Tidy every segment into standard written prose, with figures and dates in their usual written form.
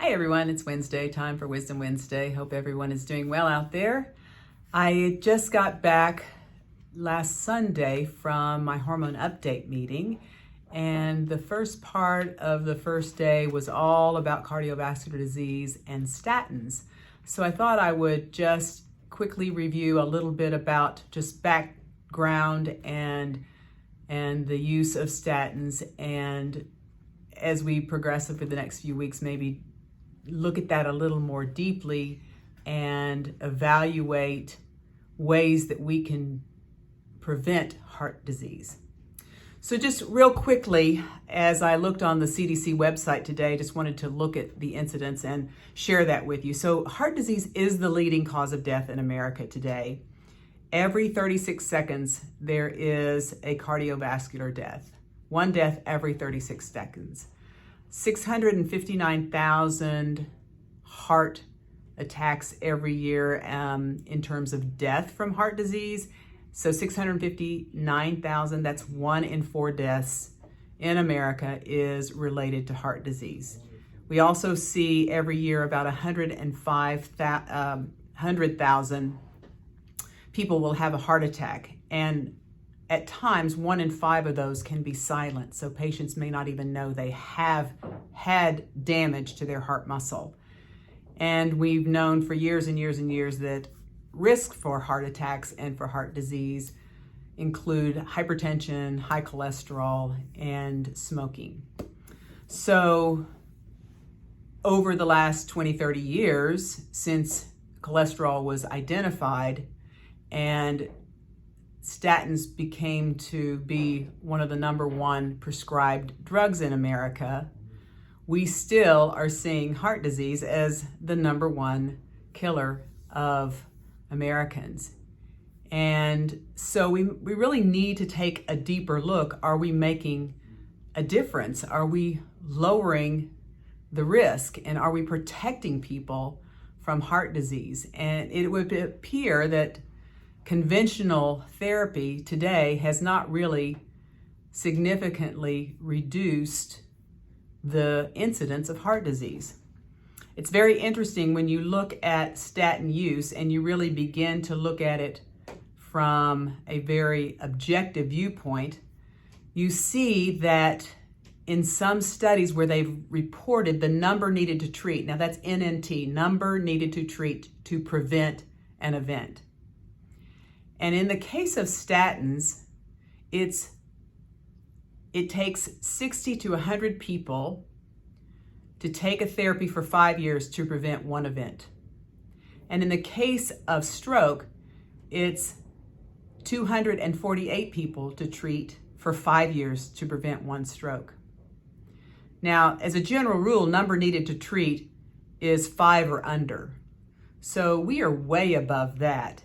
Hi everyone, it's Wednesday, time for Wisdom Wednesday. Hope everyone is doing well out there. I just got back last Sunday from my hormone update meeting, and the first part of the first day was all about cardiovascular disease and statins. So I thought I would just quickly review a little bit about just background and the use of statins, and as we progress over the next few weeks, maybe look at that a little more deeply and evaluate ways that we can prevent heart disease. So just real quickly, as I looked on the CDC website today, just wanted to look at the incidence and share that with you. So heart disease is the leading cause of death in America today. Every 36 seconds, there is a cardiovascular death. One death every 36 seconds. 659,000 heart attacks every year in terms of death from heart disease. So 659,000, that's 1 in 4 deaths in America is related to heart disease. We also see every year about 100,000 people will have a heart attack, and at times, 1 in 5 of those can be silent, so patients may not even know they have had damage to their heart muscle. And we've known for years and years and years that risk for heart attacks and for heart disease include hypertension, high cholesterol, and smoking. So over the last 20, 30 years, since cholesterol was identified and statins became to be one of the number 1 prescribed drugs in America, we still are seeing heart disease as the number 1 killer of Americans. And so we really need to take a deeper look. Are we making a difference? Are we lowering the risk? And are we protecting people from heart disease? And it would appear that conventional therapy today has not really significantly reduced the incidence of heart disease. It's very interesting when you look at statin use and you really begin to look at it from a very objective viewpoint. You see that in some studies where they've reported the number needed to treat, now that's NNT, number needed to treat to prevent an event. And in the case of statins, it takes 60 to 100 people to take a therapy for 5 years to prevent 1 event. And in the case of stroke, it's 248 people to treat for 5 years to prevent 1 stroke. Now, as a general rule, number needed to treat is 5 or under. So we are way above that.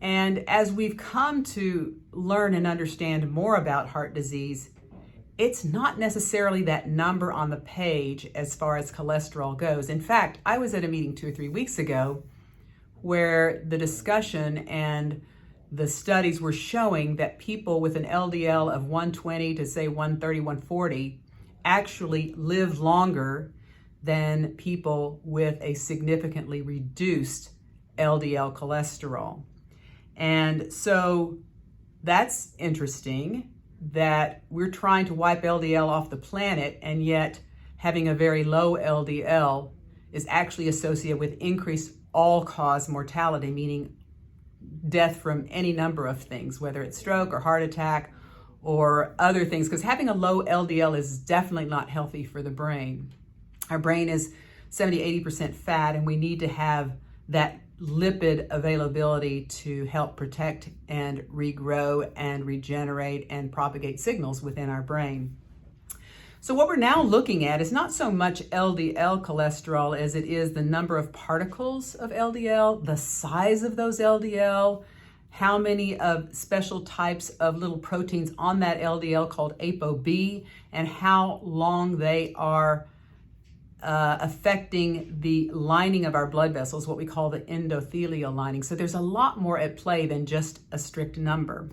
And as we've come to learn and understand more about heart disease, it's not necessarily that number on the page as far as cholesterol goes. In fact, I was at a meeting 2 or 3 weeks ago where the discussion and the studies were showing that people with an LDL of 120 to say 130, 140 actually live longer than people with a significantly reduced LDL cholesterol. And so that's interesting that we're trying to wipe LDL off the planet, and yet having a very low LDL is actually associated with increased all-cause mortality, meaning death from any number of things, whether it's stroke or heart attack or other things, because having a low LDL is definitely not healthy for the brain. Our brain is 70-80% fat, and we need to have that lipid availability to help protect and regrow and regenerate and propagate signals within our brain. So what we're now looking at is not so much LDL cholesterol as it is the number of particles of LDL, the size of those LDL, how many of special types of little proteins on that LDL called ApoB, and how long they are affecting the lining of our blood vessels, what we call the endothelial lining. So there's a lot more at play than just a strict number.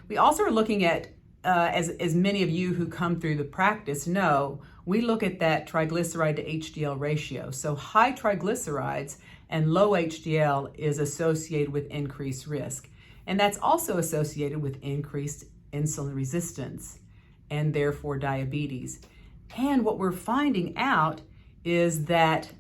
We also are looking at as many of you who come through the practice know, we look at that triglyceride to HDL ratio. So high triglycerides and low HDL is associated with increased risk. And that's also associated with increased insulin resistance and therefore diabetes. And what we're finding out is that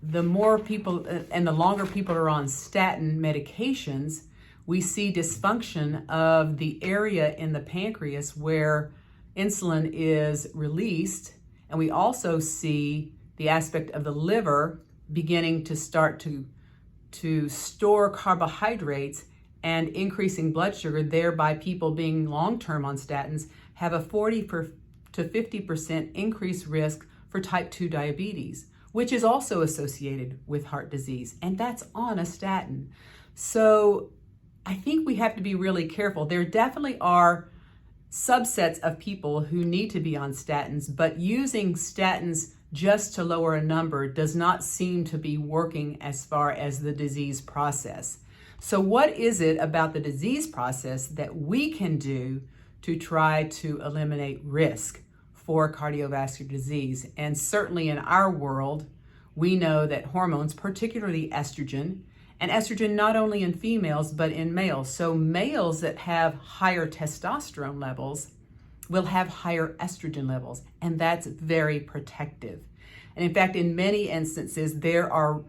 the more people and the longer people are on statin medications, we see dysfunction of the area in the pancreas where insulin is released. And we also see the aspect of the liver beginning to start to store carbohydrates and increasing blood sugar, thereby people being long-term on statins have a 40 to 50% increased risk for type 2 diabetes, which is also associated with heart disease, and that's on a statin. So I think we have to be really careful. There definitely are subsets of people who need to be on statins, but using statins just to lower a number does not seem to be working as far as the disease process. So what is it about the disease process that we can do to try to eliminate risk for cardiovascular disease? And certainly in our world, we know that hormones, particularly estrogen, and estrogen not only in females, but in males. So males that have higher testosterone levels will have higher estrogen levels, and that's very protective. And in fact, in many instances, there are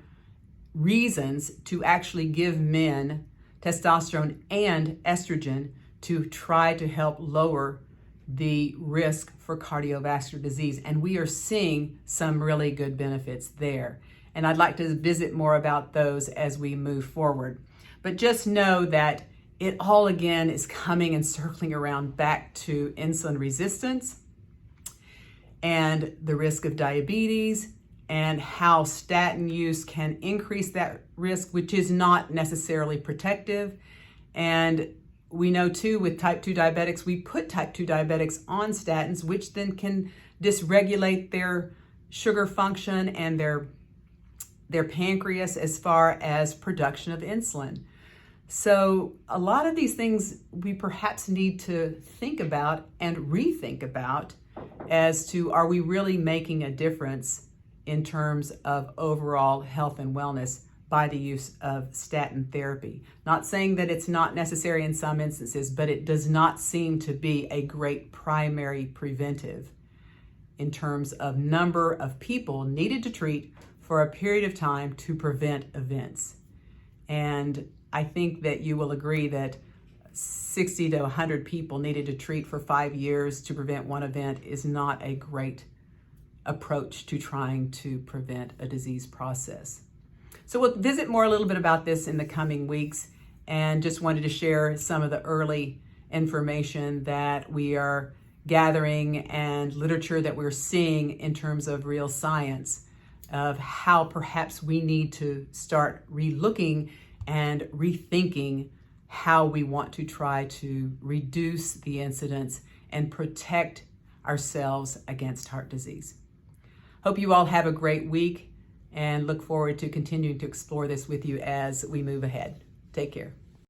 reasons to actually give men testosterone and estrogen to try to help lower the risk for cardiovascular disease. And we are seeing some really good benefits there. And I'd like to visit more about those as we move forward. But just know that it all again is coming and circling around back to insulin resistance and the risk of diabetes and how statin use can increase that risk, which is not necessarily protective. And we know too with type 2 diabetics, we put type 2 diabetics on statins, which then can dysregulate their sugar function and their pancreas as far as production of insulin. So a lot of these things we perhaps need to think about and rethink about as to, are we really making a difference in terms of overall health and wellness by the use of statin therapy? Not saying that it's not necessary in some instances, but it does not seem to be a great primary preventive in terms of number of people needed to treat for a period of time to prevent events. And I think that you will agree that 60 to 100 people needed to treat for 5 years to prevent one event is not a great approach to trying to prevent a disease process. So we'll visit more a little bit about this in the coming weeks, and just wanted to share some of the early information that we are gathering and literature that we're seeing in terms of real science of how perhaps we need to start relooking and rethinking how we want to try to reduce the incidence and protect ourselves against heart disease. Hope you all have a great week and look forward to continuing to explore this with you as we move ahead. Take care.